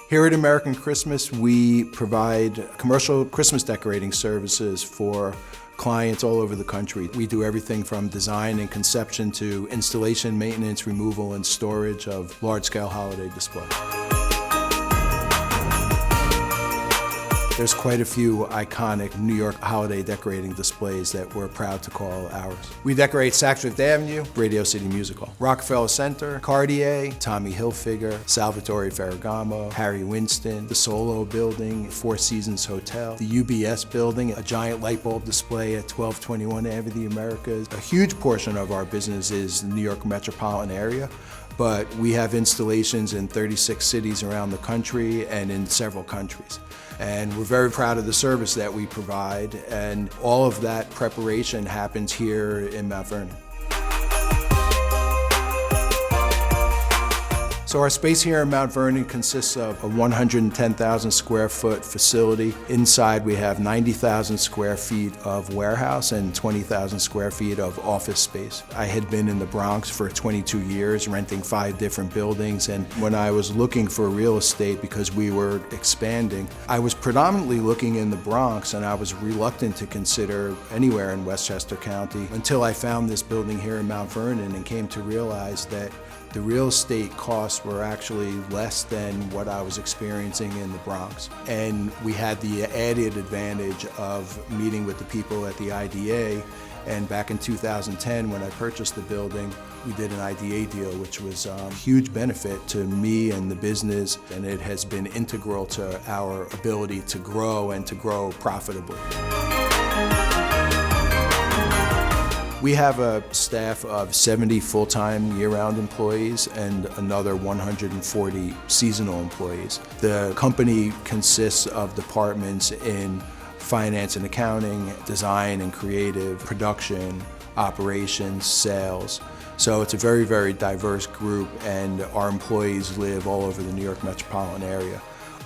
Here at American Christmas, we provide commercial Christmas decorating services for clients all over the country. We do everything from design and conception to installation, maintenance, removal, and storage of large-scale holiday displays. There's quite a few iconic New York holiday decorating displays that we're proud to call ours. We decorate Saks Fifth Avenue, Radio City Music Hall, Rockefeller Center, Cartier, Tommy Hilfiger, Salvatore Ferragamo, Harry Winston, the Solo Building, Four Seasons Hotel, the UBS Building, a giant light bulb display at 1221 Ave of the Americas. A huge portion of our business is the New York metropolitan area, but we have installations in 36 cities around the country and in several countries. And we're very proud of the service that we provide, and all of that preparation happens here in Mount Vernon. So our space here in Mount Vernon consists of a 110,000 square foot facility. Inside we have 90,000 square feet of warehouse and 20,000 square feet of office space. I had been in the Bronx for 22 years, renting 5 different buildings, and when I was looking for real estate because we were expanding, I was predominantly looking in the Bronx, and I was reluctant to consider anywhere in Westchester County until I found this building here in Mount Vernon and came to realize that the real estate costs were actually less than what I was experiencing in the Bronx. And we had the added advantage of meeting with the people at the IDA. And back in 2010, when I purchased the building, we did an IDA deal, which was a huge benefit to me and the business. And it has been integral to our ability to grow and to grow profitably. We have a staff of 70 full-time year-round employees and another 140 seasonal employees. The company consists of departments in finance and accounting, design and creative, production, operations, sales. So it's a very, very diverse group, and our employees live all over the New York metropolitan area.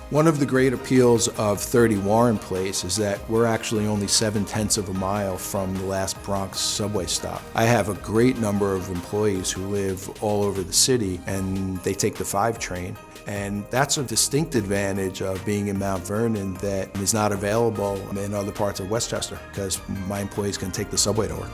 One of the great appeals of 30 Warren Place is that we're actually only 7/10 of a mile from the last Bronx subway stop. I have a great number of employees who live all over the city, and they take the 5 train. And that's a distinct advantage of being in Mount Vernon that is not available in other parts of Westchester, because my employees can take the subway to work.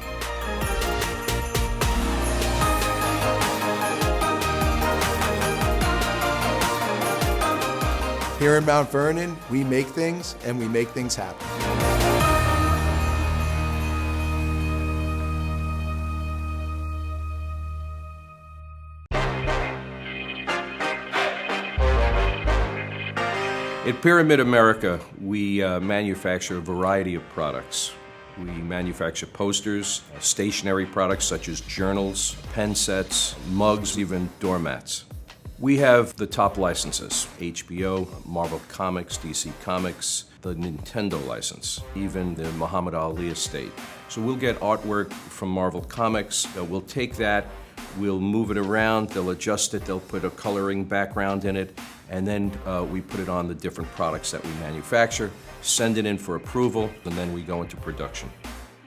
Here in Mount Vernon, we make things, and we make things happen. At Pyramid America, we manufacture a variety of products. We manufacture posters, stationery products such as journals, pen sets, mugs, even doormats. We have the top licenses: HBO, Marvel Comics, DC Comics, the Nintendo license, even the Muhammad Ali estate. So we'll get artwork from Marvel Comics, we'll take that, we'll move it around, they'll adjust it, they'll put a coloring background in it, and then we put it on the different products that we manufacture, send it in for approval, and then we go into production.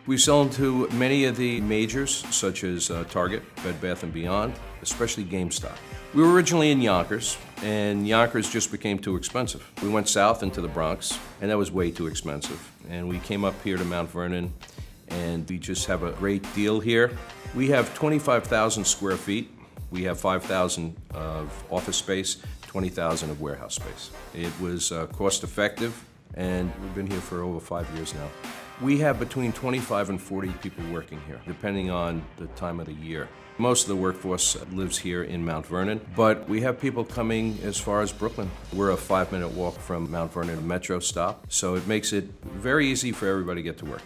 We sell to many of the majors, such as Target, Bed Bath & Beyond, especially GameStop. We were originally in Yonkers, and Yonkers just became too expensive. We went south into the Bronx, and that was way too expensive. And we came up here to Mount Vernon, and we just have a great deal here. We have 25,000 square feet. We have 5,000 of office space, 20,000 of warehouse space. It was cost effective, and we've been here for over 5 years now. We have between 25 and 40 people working here, depending on the time of the year. Most of the workforce lives here in Mount Vernon, but we have people coming as far as Brooklyn. We're a 5-minute walk from Mount Vernon Metro stop, so it makes it very easy for everybody to get to work.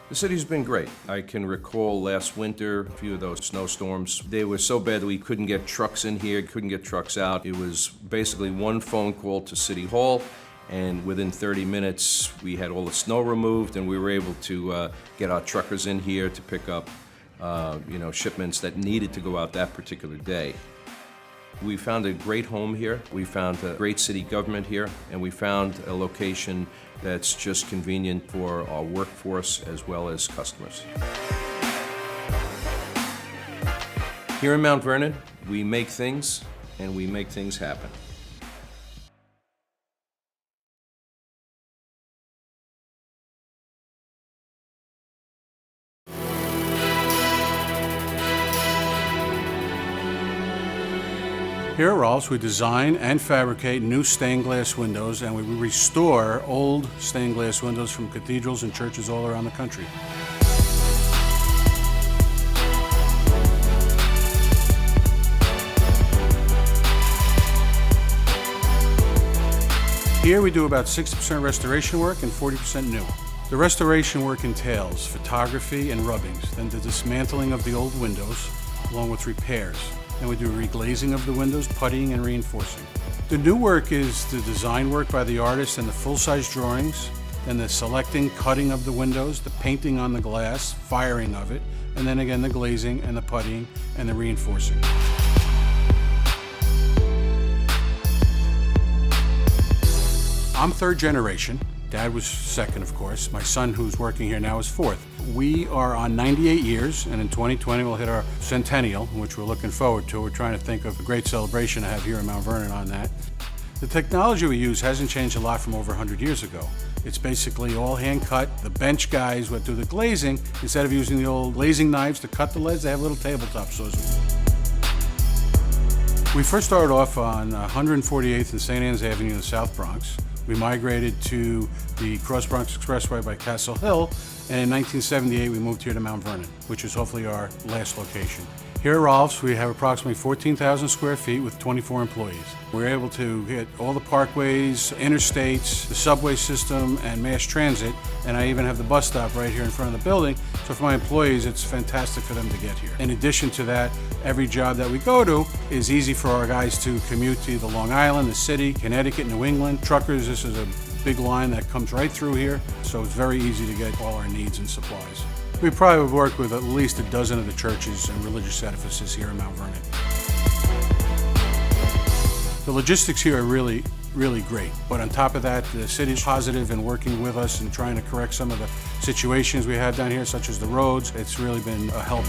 The city's been great. I can recall last winter, a few of those snowstorms. They were so bad that we couldn't get trucks in here, couldn't get trucks out. It was basically one phone call to City Hall, and within 30 minutes, we had all the snow removed, and we were able to get our truckers in here to pick up shipments that needed to go out that particular day. We found a great home here, we found a great city government here, and we found a location that's just convenient for our workforce as well as customers. Here in Mount Vernon, we make things and we make things happen. Here at Rolf's, we design and fabricate new stained glass windows, and we restore old stained glass windows from cathedrals and churches all around the country. Here we do about 60% restoration work and 40% new. The restoration work entails photography and rubbings, then the dismantling of the old windows, along with repairs. Then we do reglazing of the windows, puttying, and reinforcing. The new work is the design work by the artist and the full-size drawings, then the selecting, cutting of the windows, the painting on the glass, firing of it, and then again the glazing and the puttying and the reinforcing. I'm third generation. Dad was second, of course. My son, who's working here now, is fourth. We are on 98 years, and in 2020 we'll hit our centennial, which we're looking forward to. We're trying to think of a great celebration to have here in Mount Vernon on that. The technology we use hasn't changed a lot from over 100 years ago. It's basically all hand cut. The bench guys would do the glazing. Instead of using the old glazing knives to cut the leads, they have little tabletop saws. We first started off on 148th and St. Anne's Avenue in the South Bronx. We migrated to the Cross Bronx Expressway by Castle Hill, and in 1978 we moved here to Mount Vernon, which is hopefully our last location. Here at Rolf's, we have approximately 14,000 square feet with 24 employees. We're able to hit all the parkways, interstates, the subway system, and mass transit, and I even have the bus stop right here in front of the building, so for my employees it's fantastic for them to get here. In addition to that, every job that we go to is easy for our guys to commute to either Long Island, the city, Connecticut, New England. Truckers, this is a big line that comes right through here, so it's very easy to get all our needs and supplies. We probably would work with at least a dozen of the churches and religious edifices here in Mount Vernon. The logistics here are really great, but on top of that, the city's positive in working with us and trying to correct some of the situations we have down here, such as the roads. It's really been a help.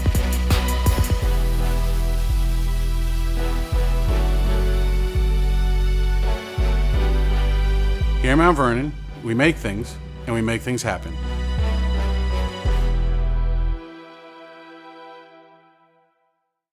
Here in Mount Vernon, we make things, and we make things happen.